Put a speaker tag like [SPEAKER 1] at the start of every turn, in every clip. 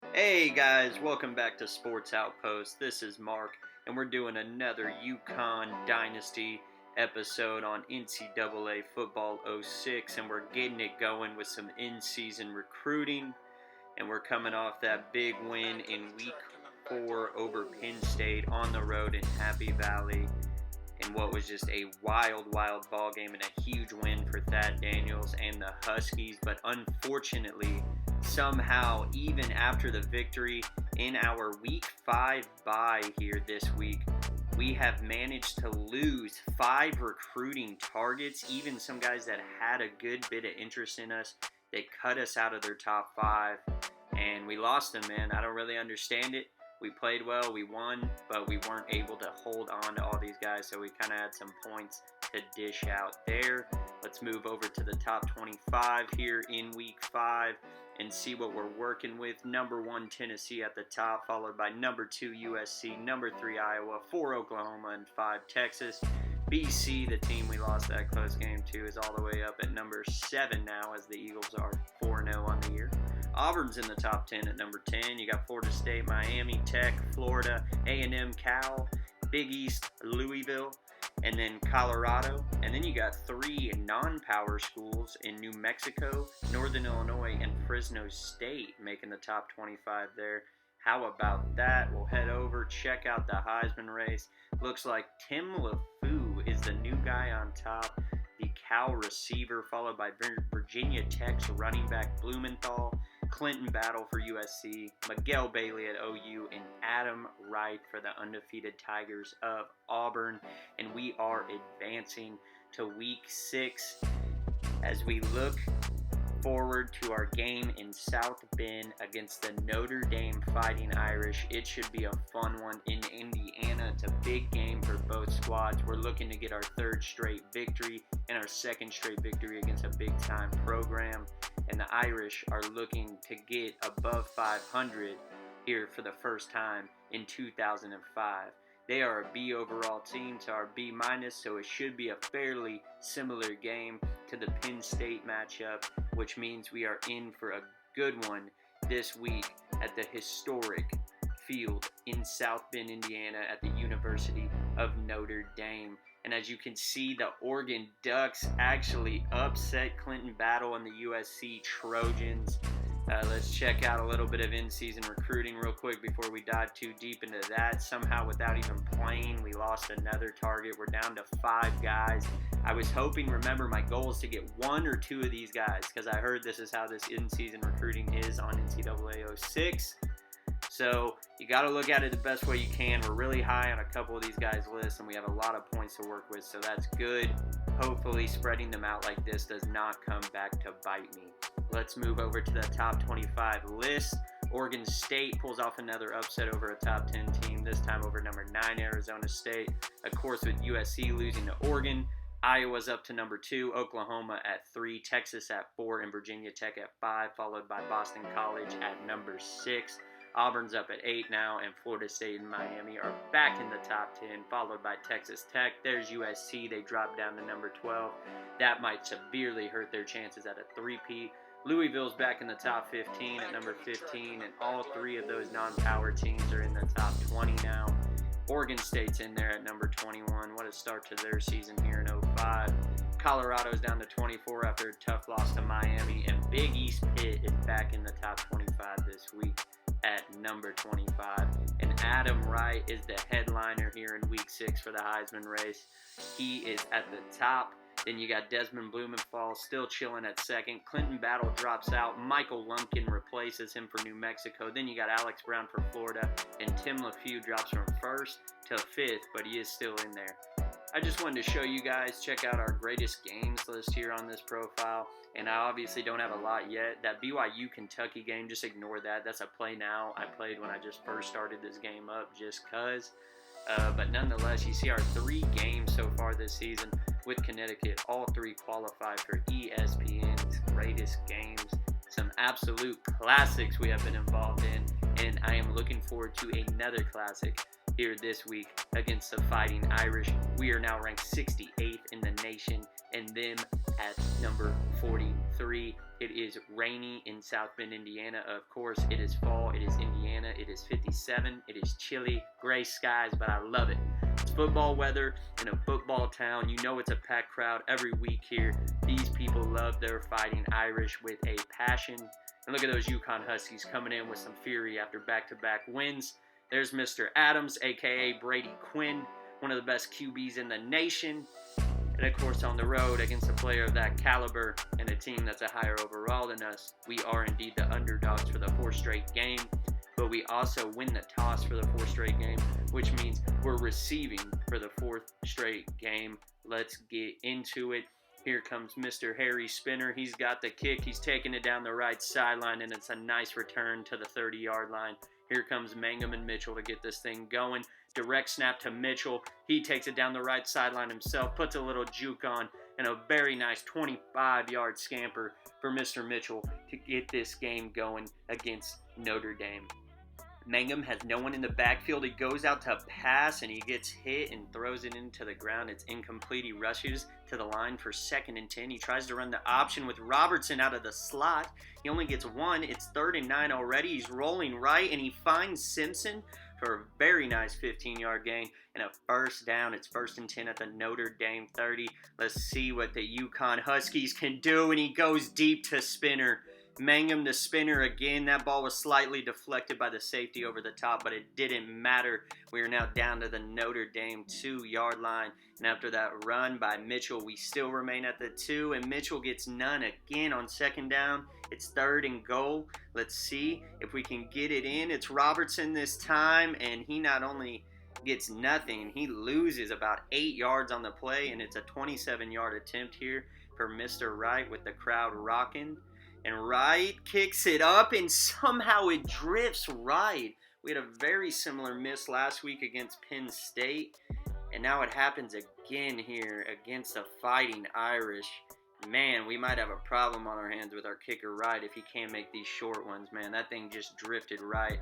[SPEAKER 1] Hey guys, welcome back to Sports Outpost. This is Mark, and we're doing another Uconn Dynasty episode on NCAA Football '06, and we're getting it going with some in-season recruiting, and we're coming off that big win in Week 4 over Penn State on the road in Happy Valley, in what was just a wild ball game and a huge win for Thad Daniels and the Huskies. But unfortunately, somehow, even after the victory in our Week 5 bye here this week, we have managed to lose 5 recruiting targets, even some guys that had a good bit of interest in us. They cut us out of their top 5, and we lost them, man. I don't really understand it. We played well, we won, but we weren't able to hold on to all these guys, so we kind of had some points to dish out there. Let's move over to the top 25 here in Week 5 and see what we're working with. Number 1, Tennessee at the top, followed by number 2, USC, number 3, Iowa, 4, Oklahoma, and 5, Texas. BC, the team we lost that close game to, is all the way up at number 7 now, as the Eagles are 4-0 on the year. Auburn's in the top 10 at number 10. You got Florida State, Miami, Tech, Florida, A&M, Cal, Big East, Louisville, and then Colorado. And then you got 3 non-power schools in New Mexico, Northern Illinois, and Fresno State making the top 25 there. How about that? We'll head over, check out the Heisman race. Looks like Tim LaFou is the new guy on top, the Cal receiver, followed by Virginia Tech's running back Blumenthal, Clinton Battle for USC, Miguel Bailey at OU, and Adam Wright for the undefeated Tigers of Auburn. And we are advancing to Week 6 as we look forward to our game in South Bend against the Notre Dame Fighting Irish. It should be a fun one in Indiana. It's a big game for both squads. We're looking to get our 3rd straight victory and our 2nd straight victory against a big-time program. And the Irish are looking to get above 500 here for the first time in 2005. They are a B overall team to our B minus, so it should be a fairly similar game to the Penn State matchup, which means we are in for a good one this week at the historic field in South Bend, Indiana at the University of Notre Dame. And as you can see, the Oregon Ducks actually upset Clinton Battle and the USC Trojans. Let's check out a little bit of in-season recruiting real quick before we dive too deep into that. Somehow, without even playing, we lost another target. We're down to 5 guys. I was hoping, remember, my goal is to get 1 or 2 of these guys, because I heard this is how this in-season recruiting is on NCAA '06. So you got to look at it the best way you can. We're really high on a couple of these guys' lists, and we have a lot of points to work with, so that's good. Hopefully spreading them out like this does not come back to bite me. Let's move over to the top 25 list. Oregon State pulls off another upset over a top 10 team, this time over number 9 Arizona State. Of course, with USC losing to Oregon, Iowa's up to number 2, Oklahoma at 3, Texas at 4, and Virginia Tech at 5, followed by Boston College at number 6. Auburn's up at 8 now, and Florida State and Miami are back in the top 10, followed by Texas Tech. There's USC. They dropped down to number 12. That might severely hurt their chances at a three-peat. Louisville's back in the top 15 at number 15, and all 3 of those non-power teams are in the top 20 now. Oregon State's in there at number 21. What a start to their season here in 05. Colorado's down to 24 after a tough loss to Miami, and Big East Pitt is back in the top 25 this week at number 25. And Adam Wright is the headliner here in Week 6 for the Heisman race. He is at the top. Then you got Desmond Blumenthal still chilling at 2nd. Clinton Battle drops out. Michael Lumpkin replaces him for New Mexico. Then you got Alex Brown for Florida. And Tim LaFou drops from 1st to 5th, but he is still in there. I just wanted to show you guys, check out our greatest games list here on this profile. And I obviously don't have a lot yet. That BYU-Kentucky game, just ignore that. That's a play now. I played when I just first started this game up just because. But nonetheless, you see our 3 games so far this season with Connecticut. All 3 qualify for ESPN's greatest games. Some absolute classics we have been involved in. And I am looking forward to another classic here this week against the Fighting Irish. We are now ranked 68th in the nation, and them at number 43. It is rainy in South Bend, Indiana. Of course, it is fall. It is Indiana. It is 57. It is chilly, gray skies, but I love it. It's football weather in a football town. You know it's a packed crowd every week here. These people love their Fighting Irish with a passion. And look at those Uconn Huskies coming in with some fury after back-to-back wins. There's Mr. Adams, a.k.a. Brady Quinn, one of the best QBs in the nation. And of course, on the road against a player of that caliber and a team that's a higher overall than us, we are indeed the underdogs for the fourth straight game. But we also win the toss for the fourth straight game, which means we're receiving for the fourth straight game. Let's get into it. Here comes Mr. Harry Spinner. He's got the kick. He's taking it down the right sideline, and it's a nice return to the 30-yard line. Here comes Mangum and Mitchell to get this thing going. Direct snap to Mitchell. He takes it down the right sideline himself, puts a little juke on, and a very nice 25-yard scamper for Mr. Mitchell to get this game going against Notre Dame. Mangum has no one in the backfield. He goes out to pass, and he gets hit and throws it into the ground. It's incomplete. He rushes to the line for 2nd and 10. He tries to run the option with Robertson out of the slot. He only gets one. It's 3rd and 9 already. He's rolling right, and he finds Simpson for a very nice 15-yard gain and a first down. It's 1st and 10 at the Notre Dame 30. Let's see what the Uconn Huskies can do, and he goes deep to Spinner. Mangum to Spinner again. That ball was slightly deflected by the safety over the top, but it didn't matter. We are now down to the Notre Dame 2-yard line. And after that run by Mitchell, we still remain at the 2, and Mitchell gets none again on 2nd down. It's 3rd and goal. Let's see if we can get it in. It's Robertson this time, and he not only gets nothing, he loses about 8 yards on the play, and it's a 27-yard attempt here for Mr. Wright with the crowd rocking. And Wright kicks it up, and somehow it drifts right. We had a very similar miss last week against Penn State, and now it happens again here against the Fighting Irish. Man, we might have a problem on our hands with our kicker Wright if he can't make these short ones, man. That thing just drifted right.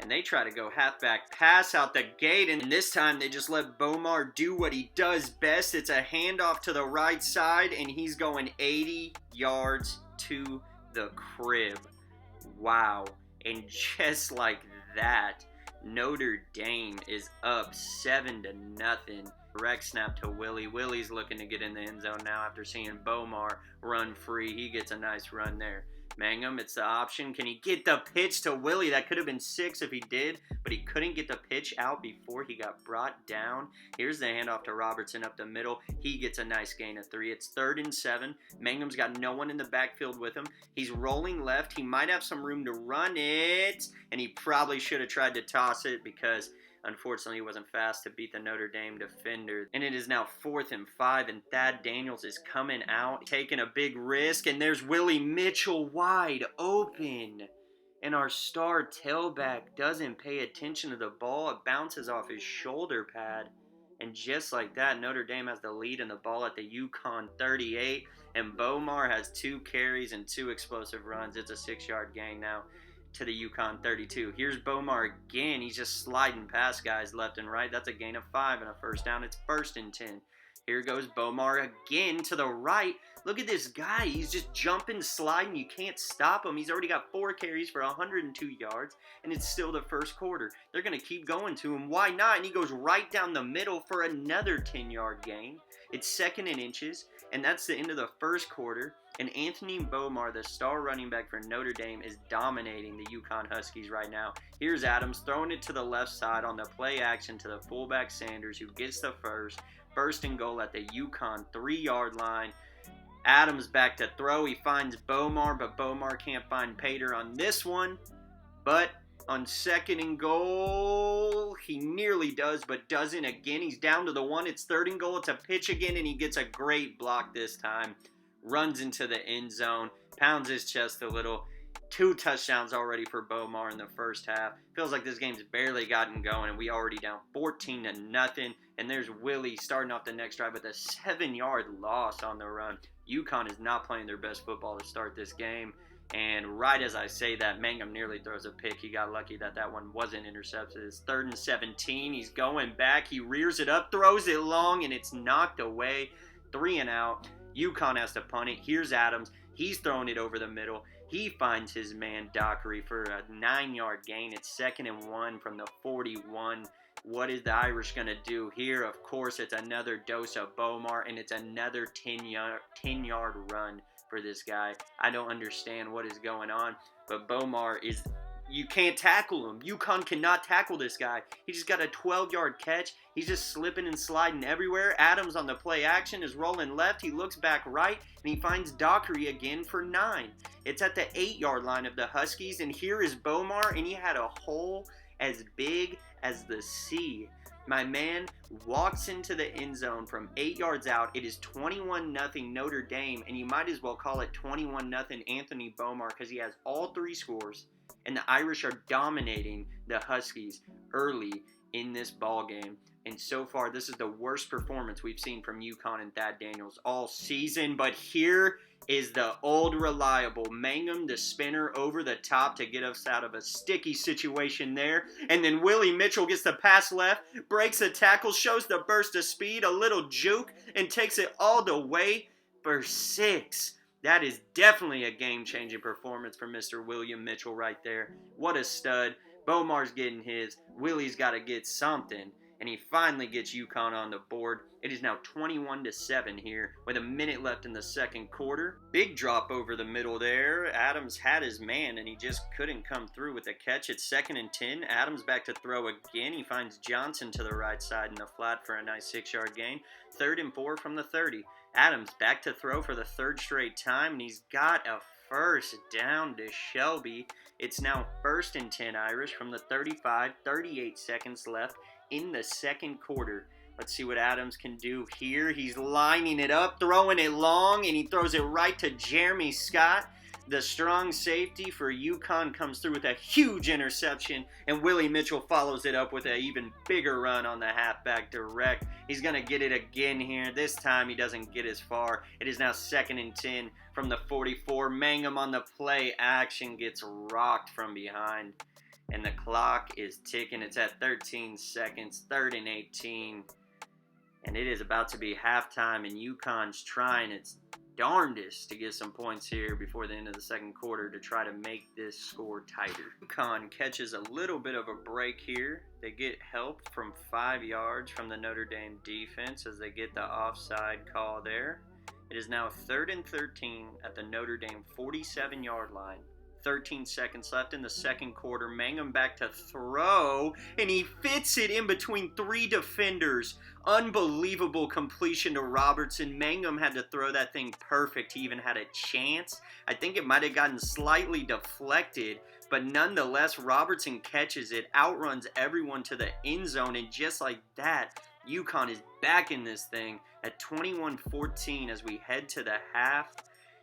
[SPEAKER 1] And they try to go halfback pass out the gate, and this time they just let Bomar do what he does best. It's a handoff to the right side, and he's going 80 yards to the crib. Wow. And just like that, Notre Dame is up 7-0. Direct snap to Willie. Willie's looking to get in the end zone now after seeing Bomar run free. He gets a nice run there. Mangum, it's the option. Can he get the pitch to Willie? That could have been 6 if he did, but he couldn't get the pitch out before he got brought down. Here's the handoff to Robertson up the middle. He gets a nice gain of 3. It's 3rd and 7. Mangum's got no one in the backfield with him. He's rolling left. He might have some room to run it, and he probably should have tried to toss it because unfortunately, he wasn't fast to beat the Notre Dame defender. And it is now 4th and 5, and Thad Daniels is coming out, taking a big risk, and there's Willie Mitchell wide open. And our star tailback doesn't pay attention to the ball. It bounces off his shoulder pad. And just like that, Notre Dame has the lead in the ball at the Uconn 38, and Bomar has 2 carries and 2 explosive runs. It's a 6-yard gain now to the Uconn 32. Here's Bomar again. He's just sliding past guys left and right. That's a gain of 5 and a first down. It's 1st and 10. Here goes Bomar again to the right. Look at this guy. He's just jumping, sliding. You can't stop him. He's already got 4 carries for 102 yards, and it's still the first quarter. They're going to keep going to him. Why not? And he goes right down the middle for another 10-yard gain. It's 2nd and inches, and that's the end of the first quarter. And Anthony Bomar, the star running back for Notre Dame, is dominating the Uconn Huskies right now. Here's Adams throwing it to the left side on the play action to the fullback Sanders, who gets the first. 1st and goal at the Uconn 3-yard line. Adams back to throw. He finds Bomar, but Bomar can't find Pater on this one. But on 2nd and goal, he nearly does, but doesn't again. He's down to the 1. It's 3rd and goal. It's a pitch again, and he gets a great block this time. Runs into the end zone, pounds his chest a little. 2 touchdowns already for Bomar in the first half. Feels like this game's barely gotten going, and we already down 14-0. And there's Willie starting off the next drive with a 7-yard loss on the run. Uconn is not playing their best football to start this game. And right as I say that, Mangum nearly throws a pick. He got lucky that that one wasn't intercepted. It's 3rd and 17. He's going back. He rears it up, throws it long, and it's knocked away. 3 and out. Uconn has to punt it. Here's Adams. He's throwing it over the middle. He finds his man Dockery for a 9-yard gain. It's 2nd and 1 from the 41. What is the Irish going to do here? Of course, it's another dose of Bomar, and it's another 10-yard run for this guy. I don't understand what is going on, but Bomar is... You can't tackle him. Uconn cannot tackle this guy. He just got a 12-yard catch. He's just slipping and sliding everywhere. Adams on the play action is rolling left. He looks back right, and he finds Dockery again for 9. It's at the 8-yard line of the Huskies, and here is Bomar, and he had a hole as big as the sea. My man walks into the end zone from 8 yards out. It is 21-0 Notre Dame, and you might as well call it 21-0 Anthony Bomar because he has all 3 scores. And the Irish are dominating the Huskies early in this ball game. And so far, this is the worst performance we've seen from Uconn and Thad Daniels all season. But here is the old reliable Mangum, the spinner over the top to get us out of a sticky situation there. And then Willie Mitchell gets the pass left, breaks a tackle, shows the burst of speed, a little juke, and takes it all the way for 6. That is definitely a game-changing performance for Mr. William Mitchell right there. What a stud. Bomar's getting his. Willie's got to get something. And he finally gets Uconn on the board. It is now 21-7 here with a minute left in the second quarter. Big drop over the middle there. Adams had his man, and he just couldn't come through with the catch. It's 2nd and 10. Adams back to throw again. He finds Johnson to the right side in the flat for a nice 6-yard gain. 3rd and 4 from the 30. Adams back to throw for the 3rd straight time, and he's got a first down to Shelby. It's now 1st and 10 Irish from the 35, 38 seconds left in the second quarter. Let's see what Adams can do here. He's lining it up, throwing it long, and he throws it right to Jeremy Scott. The strong safety for Uconn comes through with a huge interception, and Willie Mitchell follows it up with an even bigger run on the halfback direct. He's going to get it again here. This time he doesn't get as far. It is now 2nd and 10 from the 44. Mangum on the play action gets rocked from behind, and the clock is ticking. It's at 13 seconds, 3rd and 18, and it is about to be halftime, and Uconn's trying its darndest to get some points here before the end of the second quarter to try to make this score tighter. Uconn catches a little bit of a break here. They get help from 5 yards from the Notre Dame defense as they get the offside call there. It is now 3rd and 13 at the Notre Dame 47-yard line. 13 seconds left in the second quarter. Mangum back to throw, and he fits it in between 3 defenders. Unbelievable completion to Robertson. Mangum had to throw that thing perfect. He even had a chance. I think it might have gotten slightly deflected, but nonetheless, Robertson catches it, outruns everyone to the end zone, and just like that, Uconn is back in this thing at 21-14 as we head to the half.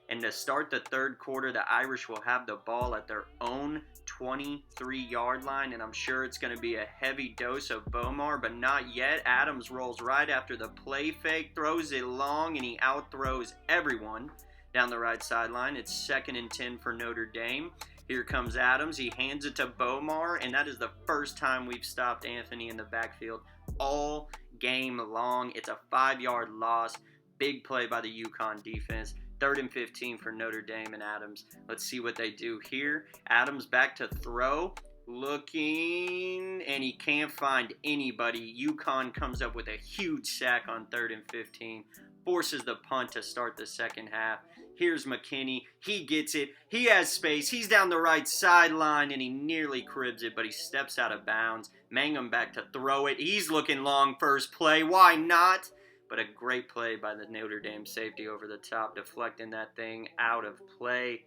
[SPEAKER 1] And to start the third quarter, the Irish will have the ball at their own 23-yard line, and I'm sure it's going to be a heavy dose of Bomar, but not yet. Adams rolls right after the play fake, throws it long, and he outthrows everyone down the right sideline. It's 2nd and 10 for Notre Dame. Here comes Adams. He hands it to Bomar, and that is the first time we've stopped Anthony in the backfield all game long. It's a 5-yard loss. Big play by the Uconn defense. 3rd and 15 for Notre Dame and Adams. Let's see what they do here. Adams back to throw. Looking, and he can't find anybody. Uconn comes up with a huge sack on 3rd and 15. Forces the punt to start the second half. Here's McKinney. He gets it. He has space. He's down the right sideline, and he nearly cribs it, but he steps out of bounds. Mangum back to throw it. He's looking long first play. Why not? But a great play by the Notre Dame safety over the top, deflecting that thing out of play.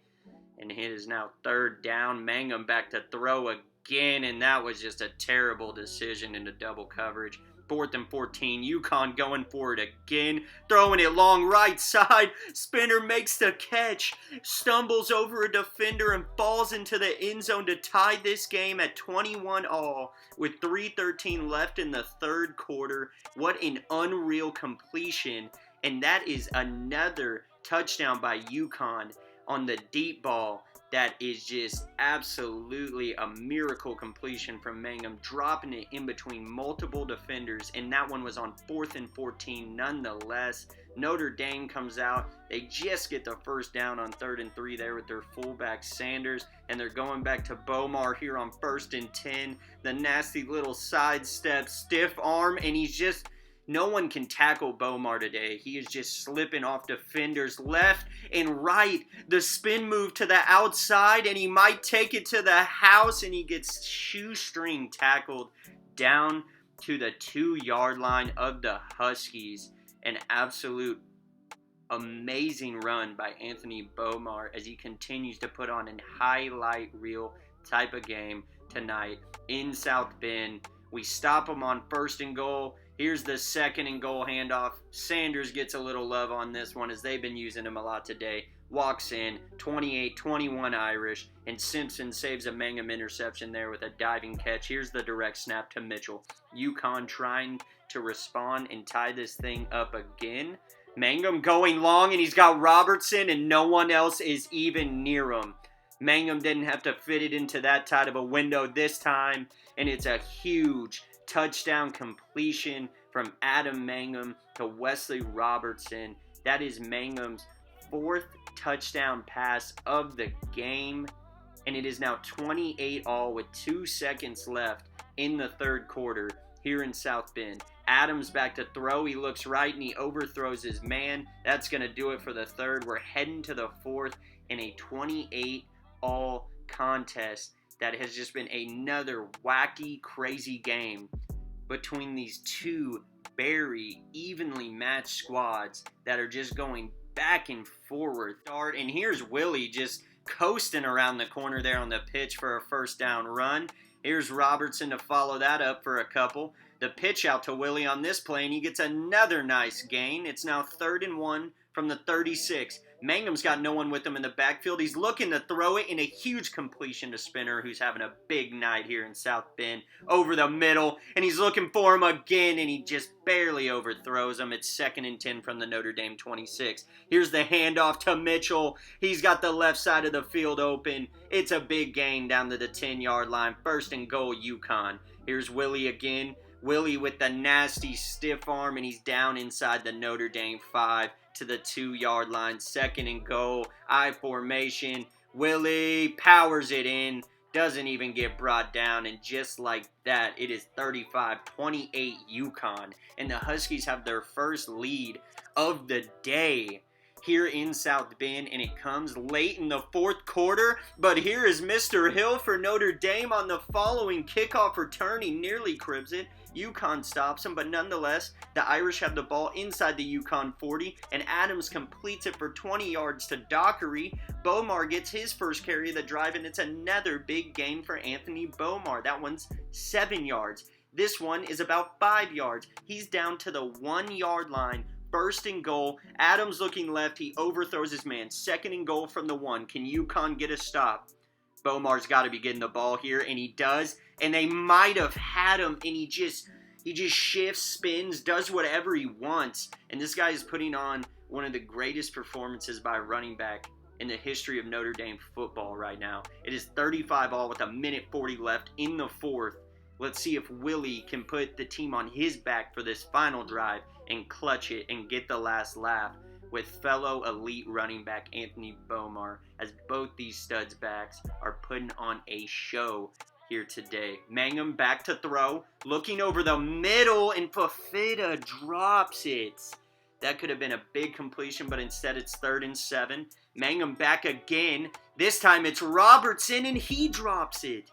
[SPEAKER 1] And it is now 3rd down. Mangum back to throw again, and that was just a terrible decision into double coverage. 4th and 14. Uconn going for it again, throwing it long right side. Spinner makes the catch, stumbles over a defender, and falls into the end zone to tie this game at 21-all with 3:13 left in the third quarter. What an unreal completion, and that is another touchdown by Uconn. on the deep ball. That is just absolutely a miracle completion from Mangum, dropping it in between multiple defenders, and that one was on 4th and 14 nonetheless. Notre Dame comes out. They just get the first down on 3rd and 3 there with their fullback Sanders, and they're going back to Bomar here on 1st and 10. The nasty little sidestep, stiff arm, and he's just... No one can tackle Bomar today. He is just slipping off defenders left and right. The spin move to the outside, and he might take it to the house, and he gets shoestring tackled down to the 2-yard line of the Huskies. An absolute amazing run by Anthony Bomar as he continues to put on a highlight reel type of game tonight in South Bend. We stop him on 1st and goal. Here's the 2nd and goal handoff. Sanders gets a little love on this one as they've been using him a lot today. Walks in, 28-21 Irish, and Simpson saves a Mangum interception there with a diving catch. Here's the direct snap to Mitchell. Uconn trying to respond and tie this thing up again. Mangum going long, and he's got Robertson, and no one else is even near him. Mangum didn't have to fit it into that tight of a window this time, and it's a huge touchdown completion from Adam Mangum to Wesley Robertson. That is Mangum's 4th touchdown pass of the game, and it is now 28-all with 2 seconds left in the 3rd quarter here in South Bend. Adams back to throw. He looks right and he overthrows his man. That's going to do it for the 3rd. We're heading to the 4th in a 28-all contest. That has just been another wacky, crazy game between these two very evenly matched squads that are just going back and forward. And here's Willie just coasting around the corner there on the pitch for a first down run. Here's Robertson to follow that up for a couple. The pitch out to Willie on this play, and he gets another nice gain. It's now 3rd and 1 from the 36. Mangum's got no one with him in the backfield. He's looking to throw it in a huge completion to Spinner, who's having a big night here in South Bend. Over the middle, and he's looking for him again, and he just barely overthrows him. It's 2nd and 10 from the Notre Dame 26. Here's the handoff to Mitchell. He's got the left side of the field open. It's a big gain down to the 10-yard line. 1st and goal, Uconn. Here's Willie again. Willie with the nasty stiff arm, and he's down inside the Notre Dame 5 to the 2-yard line. 2nd and goal, I formation. Willie powers it in, doesn't even get brought down, and just like that, it is 35-28 Uconn, and the Huskies have their first lead of the day here in South Bend, and it comes late in the 4th quarter. But here is Mr. Hill for Notre Dame on the following kickoff return. He nearly cribs it. Uconn stops him, but nonetheless, the Irish have the ball inside the Uconn 40, and Adams completes it for 20 yards to Dockery. Bomar gets his first carry of the drive, and it's another big gain for Anthony Bomar. That one's 7 yards. This one is about 5 yards. He's down to the 1-yard line. 1st and goal. Adams looking left. He overthrows his man. 2nd and goal from the 1. Can Uconn get a stop? Bomar's got to be getting the ball here, and he does. And they might have had him, and he just shifts, spins, does whatever he wants. And this guy is putting on one of the greatest performances by a running back in the history of Notre Dame football right now. It is 35-all with 1:40 left in the 4th. Let's see if Willie can put the team on his back for this final drive and clutch it and get the last laugh with fellow elite running back Anthony Bomar, as both these studs backs are putting on a show here today. Mangum back to throw, looking over the middle, and Fafita drops it. That could have been a big completion, but instead it's 3rd and 7. Mangum back again. This time it's Robertson, and he drops it.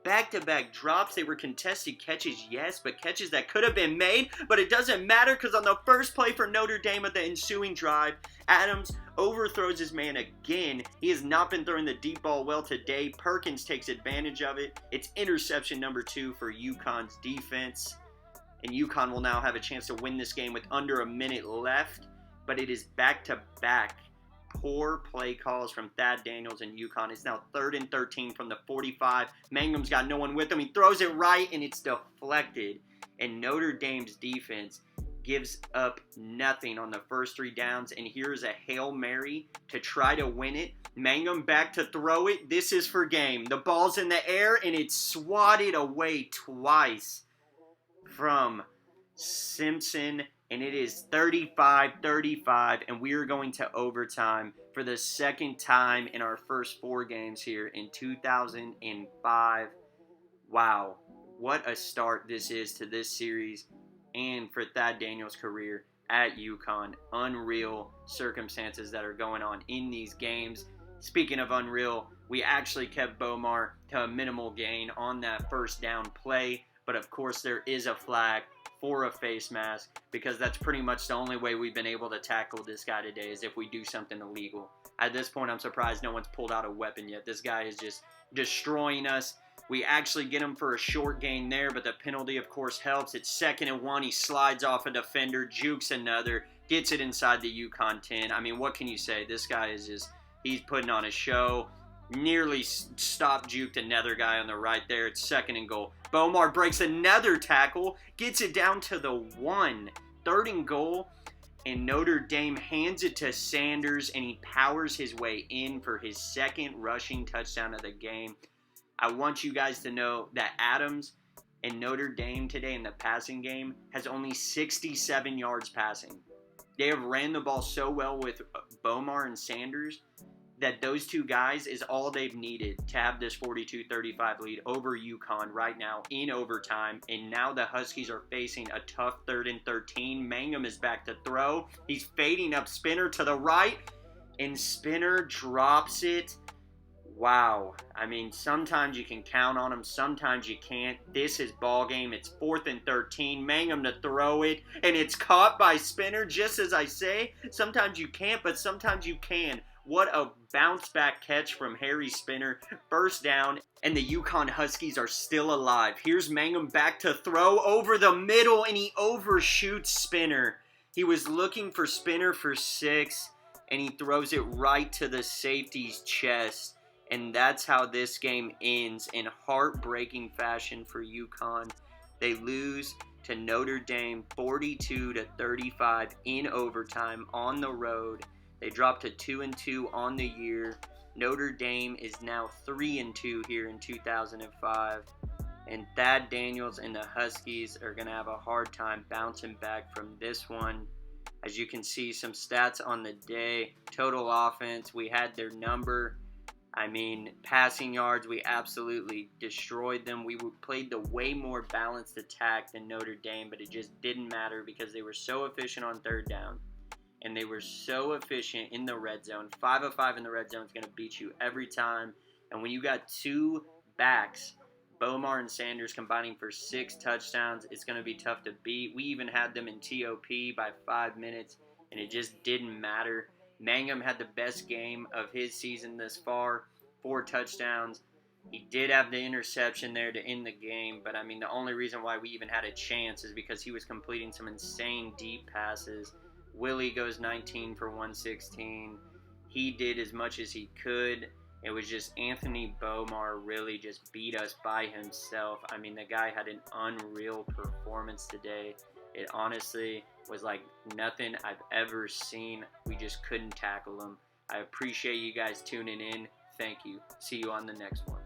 [SPEAKER 1] Back-to-back drops. They were contested catches, yes, but catches that could have been made. But it doesn't matter, because on the first play for Notre Dame of the ensuing drive, Adams overthrows his man again. He has not been throwing the deep ball well today. Perkins takes advantage of it. It's interception number 2 for Uconn's defense. And Uconn will now have a chance to win this game with under a minute left. But it is back-to-back poor play calls from Thad Daniels and Uconn. It's now 3rd and 13 from the 45. Mangum's got no one with him. He throws it right, and it's deflected. And Notre Dame's defense gives up nothing on the first 3 downs, and here's a Hail Mary to try to win it. Mangum back to throw it. This is for game. The ball's in the air, and it's swatted away twice from Simpson, and it is 35-35, and we are going to overtime for the second time in our first 4 games here in 2005. Wow, what a start this is to this series and for Thad Daniels' career at Uconn. Unreal circumstances that are going on in these games. Speaking of unreal, we actually kept Bomar to a minimal gain on that first down play, but of course there is a flag for a face mask, because that's pretty much the only way we've been able to tackle this guy today is if we do something illegal. At this point, I'm surprised no one's pulled out a weapon yet. This guy is just destroying us. We actually get him for a short gain there, but the penalty, of course, helps. It's 2nd and 1. He slides off a defender, jukes another, gets it inside the Uconn 10. I mean, what can you say? This guy is just, he's putting on a show. Nearly juked another guy on the right there. It's 2nd and goal. Bomar breaks another tackle, gets it down to the 1. 3rd and goal, and Notre Dame hands it to Sanders, and he powers his way in for his 2nd rushing touchdown of the game. I want you guys to know that Adams and Notre Dame today in the passing game has only 67 yards passing. They have ran the ball so well with Bomar and Sanders that those 2 guys is all they've needed to have this 42-35 lead over Uconn right now in overtime. And now the Huskies are facing a tough 3rd and 13. Mangum is back to throw. He's fading up Spinner to the right, and Spinner drops it. Wow. I mean, sometimes you can count on him, sometimes you can't. This is ball game. It's 4th and 13. Mangum to throw it, and it's caught by Spinner. Just as I say, sometimes you can't, but sometimes you can. What a bounce-back catch from Harry Spinner. First down, and the Uconn Huskies are still alive. Here's Mangum back to throw over the middle, and he overshoots Spinner. He was looking for Spinner for 6, and he throws it right to the safety's chest. And that's how this game ends in heartbreaking fashion for Uconn. They lose to Notre Dame 42-35 in overtime on the road. They dropped to 2-2 on the year. Notre Dame is now 3-2 here in 2005. And Thad Daniels and the Huskies are going to have a hard time bouncing back from this one. As you can see, some stats on the day. Total offense, we had their number. I mean, passing yards, we absolutely destroyed them. We played the way more balanced attack than Notre Dame, but it just didn't matter because they were so efficient on 3rd down. And they were so efficient in the red zone. 5 of 5 in the red zone is going to beat you every time. And when you got 2 backs, Bomar and Sanders combining for 6 touchdowns, it's going to be tough to beat. We even had them in TOP by 5 minutes, and it just didn't matter. Mangum had the best game of his season thus far, 4 touchdowns. He did have the interception there to end the game, but I mean, the only reason why we even had a chance is because he was completing some insane deep passes. Willie goes 19 for 116. He did as much as he could. It was just Anthony Bomar really just beat us by himself. I mean, the guy had an unreal performance today. It honestly was like nothing I've ever seen. We just couldn't tackle him. I appreciate you guys tuning in. Thank you. See you on the next one.